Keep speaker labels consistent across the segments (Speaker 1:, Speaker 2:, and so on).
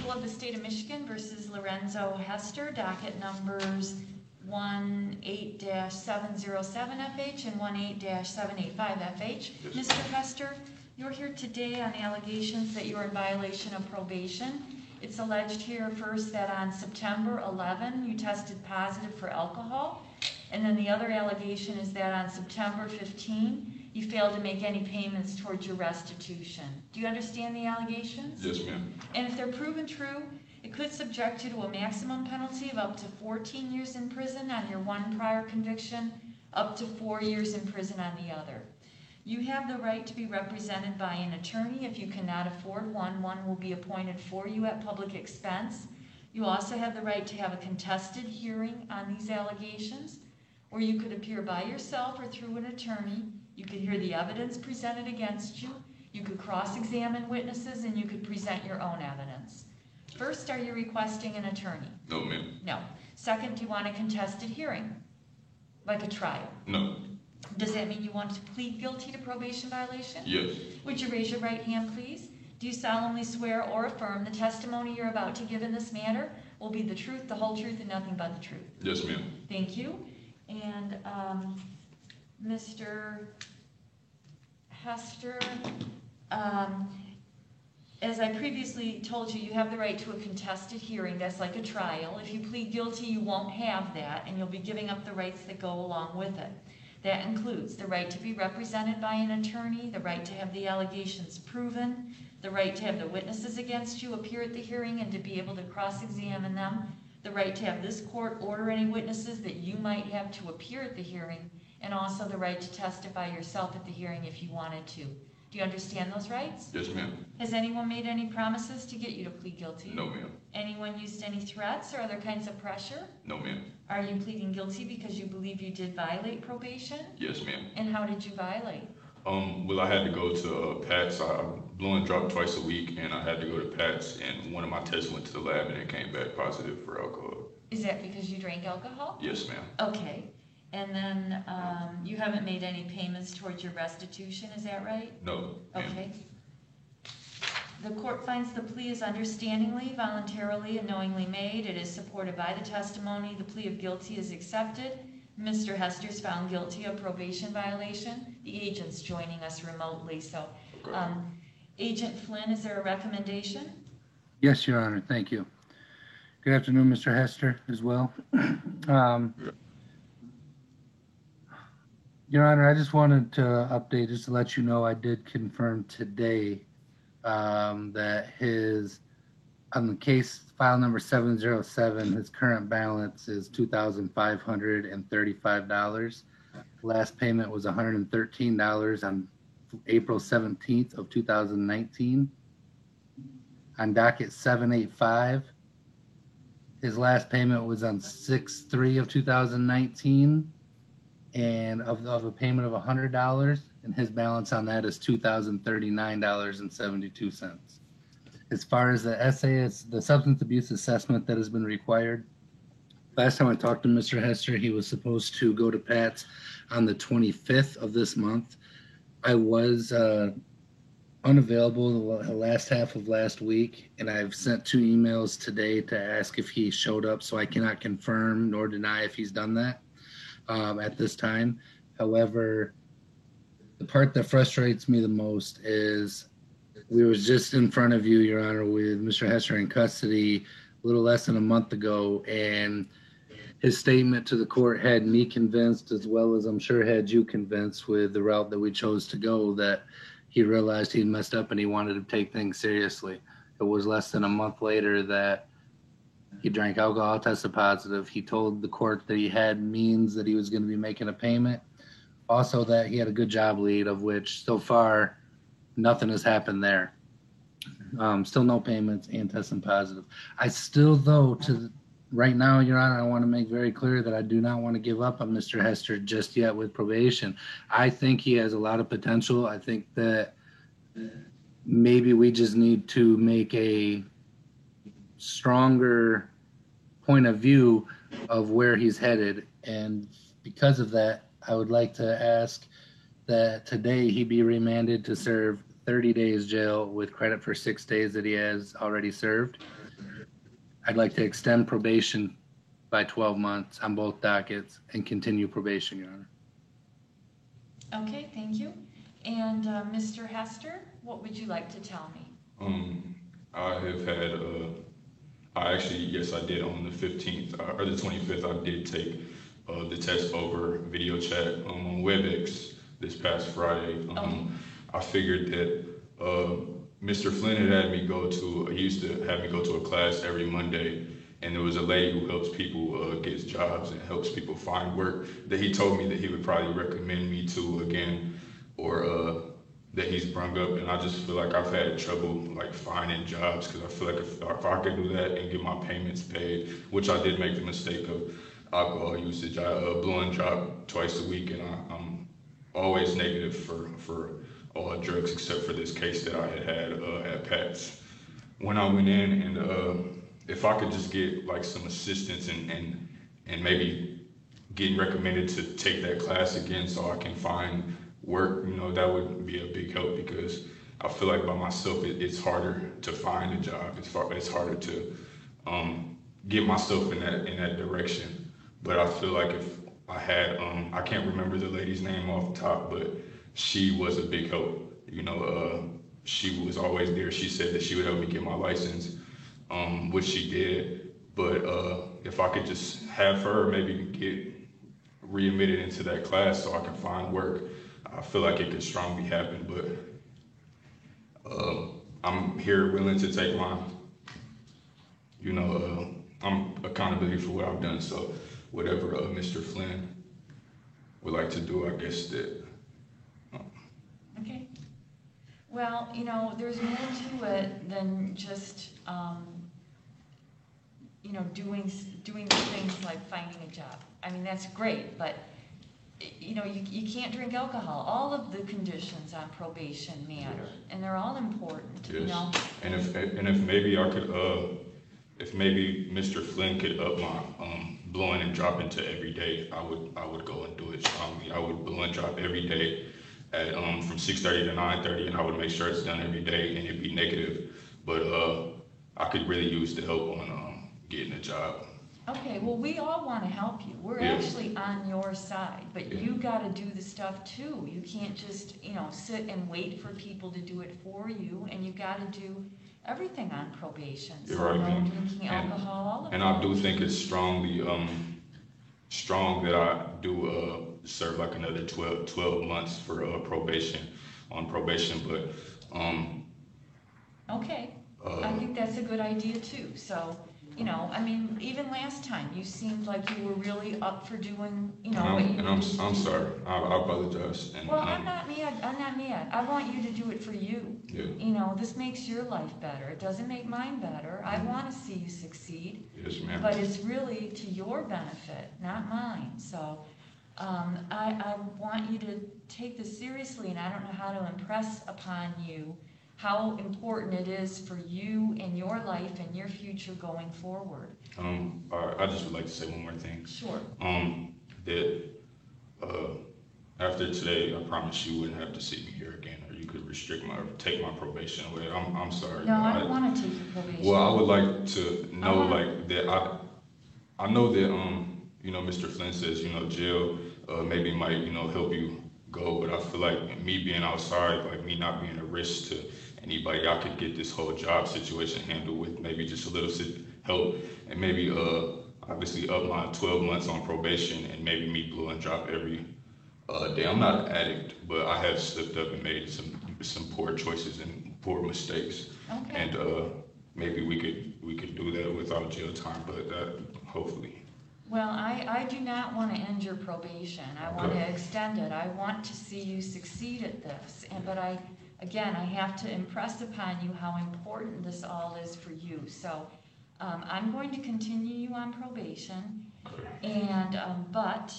Speaker 1: People of the State of Michigan versus Lorenzo Hester, docket numbers 18-707FH and 18-785FH. Mr. Hester, you're here today on allegations that you're in violation of probation. It's alleged here first that on September 11, you tested positive for alcohol. And then the other allegation is that on September 15, you failed to make any payments towards your restitution. Do you understand the allegations?
Speaker 2: Yes, ma'am.
Speaker 1: And if they're proven true, it could subject you to a maximum penalty of up to 14 years in prison on your one prior conviction, up to 4 years in prison on the other. You have the right to be represented by an attorney. If you cannot afford one, one will be appointed for you at public expense. You also have the right to have a contested hearing on these allegations, or you could appear by yourself or through an attorney. You could hear the evidence presented against you. You could cross-examine witnesses, and you could present your own evidence. First, are you requesting an attorney?
Speaker 2: No, ma'am.
Speaker 1: No. Second, do you want a contested hearing? Like a trial?
Speaker 2: No.
Speaker 1: Does that mean you want to plead guilty to probation violation?
Speaker 2: Yes.
Speaker 1: Would you raise your right hand, please? Do you solemnly swear or affirm the testimony you're about to give in this matter will be the truth, the whole truth, and nothing but the truth?
Speaker 2: Yes, ma'am.
Speaker 1: Thank you. And Mr. Hester, as I previously told you, you have the right to a contested hearing. That's like a trial. If you plead guilty, you won't have that, and you'll be giving up the rights that go along with it. That includes the right to be represented by an attorney, the right to have the allegations proven, the right to have the witnesses against you appear at the hearing and to be able to cross-examine them, the right to have this court order any witnesses that you might have to appear at the hearing, and also the right to testify yourself at the hearing if you wanted to. Do you understand those rights?
Speaker 2: Yes, ma'am.
Speaker 1: Has anyone made any promises to get you to plead guilty?
Speaker 2: No, ma'am.
Speaker 1: Anyone used any threats or other kinds of pressure?
Speaker 2: No, ma'am.
Speaker 1: Are you pleading guilty because you believe you did violate probation?
Speaker 2: Yes, ma'am.
Speaker 1: And how did you violate?
Speaker 2: Well, I had to go to Pat's. I blew and dropped twice a week, and I had to go to Pat's, and one of my tests went to the lab, and it came back positive for alcohol.
Speaker 1: Is that because you drank alcohol?
Speaker 2: Yes, ma'am.
Speaker 1: Okay. And then you haven't made any payments towards your restitution, is that right?
Speaker 2: No, ma'am.
Speaker 1: Okay. The court finds the plea is understandingly, voluntarily, and knowingly made. It is supported by the testimony. The plea of guilty is accepted. Mr. Hester is found guilty of probation violation. The agent's joining us remotely, so.
Speaker 2: Okay.
Speaker 1: Agent Flynn, is there a recommendation?
Speaker 3: Yes, Your Honor. Thank you. Good afternoon, Mr. Hester, as well. Your Honor, I just wanted to update, just to let you know, I did confirm today that on the case file number 707, his current balance is $2,535. Last payment was $113 on April 17th of 2019. On docket 785, his last payment was on 6/3 of 2019, and of a payment of $100, and his balance on that is $2,039.72. As far as the SAS, the substance abuse assessment that has been required, last time I talked to Mr. Hester, he was supposed to go to Pat's on the 25th of this month. I was unavailable the last half of last week, and I've sent 2 emails today to ask if he showed up, so I cannot confirm nor deny if he's done that at this time. However, the part that frustrates me the most is we was just in front of you, Your Honor, with Mr. Hester in custody a little less than a month ago, and his statement to the court had me convinced, as well as I'm sure had you convinced, with the route that we chose to go, that he realized he messed up and he wanted to take things seriously. It was less than a month later that he drank alcohol, tested positive. He told the court that he had means that he was going to be making a payment. Also that he had a good job lead, of which so far nothing has happened there. Still no payments and testing positive. I still, though, right now, Your Honor, I want to make very clear that I do not want to give up on Mr. Hester just yet with probation. I think he has a lot of potential. I think that maybe we just need to make a stronger point of view of where he's headed. And because of that, I would like to ask that today he be remanded to serve 30 days jail with credit for 6 days that he has already served. I'd like to extend probation by 12 months on both dockets and continue probation, Your Honor.
Speaker 1: Okay, thank you. And Mr. Hester, what would you like to tell me?
Speaker 2: I have had, yes, I did on the 15th, or the 25th, I did take the test over video chat on WebEx this past Friday.
Speaker 1: Okay.
Speaker 2: I figured that Mr. Flynn had me he used to have me go to a class every Monday, and there was a lady who helps people get jobs and helps people find work that he told me that he would probably recommend me to again, or that he's brung up. And I just feel like I've had trouble like finding jobs, because I feel like if I could do that and get my payments paid, which I did make the mistake of alcohol usage. I blew and dropped twice a week, and I'm always negative for all drugs except for this case that I had at Pat's. When I went in, and if I could just get like some assistance and maybe getting recommended to take that class again so I can find work, that would be a big help, because I feel like by myself it's harder to find a job. It's harder to get myself in that direction. But I feel like if I had, I can't remember the lady's name off the top, but she was a big help. She was always there. She said that she would help me get my license, which she did. But if I could just have her maybe get readmitted into that class so I can find work, I feel like it could strongly happen. But I'm here willing to take my, I'm accountability for what I've done. So whatever Mr. Flynn would like to do, I guess that.
Speaker 1: Okay. Well, there's more to it than just, doing things like finding a job. I mean, that's great, but, you can't drink alcohol. All of the conditions on probation matter, and they're all important,
Speaker 2: Yes. And if maybe I could, if maybe Mr. Flynn could up my blowing and dropping to every day, I would go and do it strongly. I would blow and drop every day at from 6:30 to 9:30, and I would make sure it's done every day, and it'd be negative. But I could really use the help on getting a job.
Speaker 1: Okay, well, we all want to help you. We're
Speaker 2: Yeah.
Speaker 1: actually on your side, but
Speaker 2: Yeah.
Speaker 1: you got to do the stuff too. You can't just, sit and wait for people to do it for you, and you got to do everything on probation.
Speaker 2: You're
Speaker 1: So
Speaker 2: right,
Speaker 1: no
Speaker 2: ma'am.
Speaker 1: drinking alcohol, all of
Speaker 2: And
Speaker 1: that.
Speaker 2: I do think it's strong that I do serve like another 12 months for on probation. But
Speaker 1: Okay, I think that's a good idea too. So, even last time, you seemed like you were really up for doing, what you
Speaker 2: and I'm
Speaker 1: needed to do.
Speaker 2: sorry. I apologize. And
Speaker 1: Well, I'm not mad. I want you to do it for you.
Speaker 2: yeah.
Speaker 1: This makes your life better. It doesn't make mine better. I want to see you succeed,
Speaker 2: Yes, ma'am.
Speaker 1: but it's really to your benefit, not mine. So, I want you to take this seriously, and I don't know how to impress upon you how important it is for you and your life and your future going forward.
Speaker 2: I just would like to say one more thing.
Speaker 1: Sure.
Speaker 2: That after today, I promise you wouldn't have to see me here again, or you could take my probation away. I'm sorry.
Speaker 1: No, I don't want to take your probation.
Speaker 2: Well, I would like to know like that. I know that Mr. Flynn says jail maybe might help you go, but I feel like me being outside, like me not being a risk to anybody, I could get this whole job situation handled with maybe just a little help, and maybe obviously up my 12 months on probation, and maybe me blow and drop every day. I'm not an addict, but I have slipped up and made some poor choices and poor mistakes.
Speaker 1: Okay.
Speaker 2: And maybe we could do that without jail time, but that hopefully.
Speaker 1: Well, I do not want to end your probation. I want to
Speaker 2: Okay.
Speaker 1: extend it. I want to see you succeed at this. But I have to impress upon you how important this all is for you. So I'm going to continue you on probation. And, but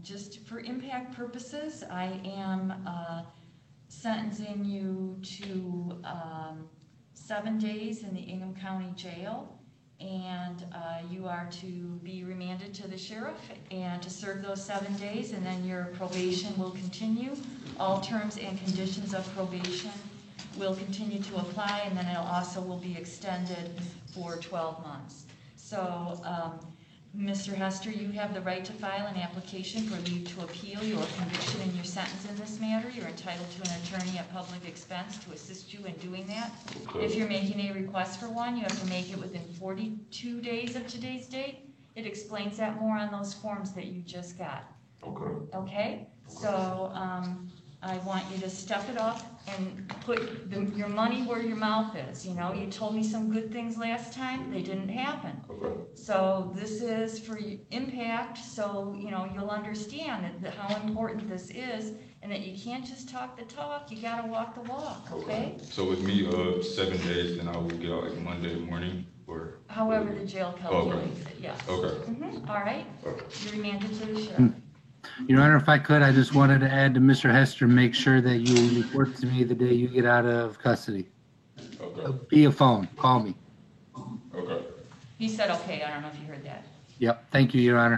Speaker 1: just for impact purposes, I am sentencing you to 7 days in the Ingham County Jail. And you are to be remanded to the sheriff and to serve those 7 days, and then your probation will continue. All terms and conditions of probation will continue to apply, and then it also will be extended for 12 months. So, Mr. Hester, you have the right to file an application for leave to appeal your conviction and your sentence in this matter. You're entitled to an attorney at public expense to assist you in doing that.
Speaker 2: Okay.
Speaker 1: If you're making a request for one, you have to make it within 42 days of today's date. It explains that more on those forms that you just got.
Speaker 2: Okay.
Speaker 1: Okay? So, I want you to step it up and put your money where your mouth is. You know, you told me some good things last time, they didn't happen.
Speaker 2: Okay.
Speaker 1: So this is for impact, so, you know, you'll understand how important this is, and that you can't just talk the talk, you gotta walk the walk, okay?
Speaker 2: So with me, 7 days, then I will get out like Monday morning, or?
Speaker 1: However the jail calculates it, yes.
Speaker 2: Okay.
Speaker 1: All right,
Speaker 2: Okay.
Speaker 1: you're remanded to the sheriff.
Speaker 3: Your Honor, if I could, I just wanted to add to Mr. Hester, make sure that you report to me the day you get out of custody.
Speaker 2: Okay.
Speaker 3: Via phone, call me.
Speaker 2: Okay.
Speaker 1: He said, okay, I don't know if you heard that.
Speaker 3: Yep, thank you, Your Honor.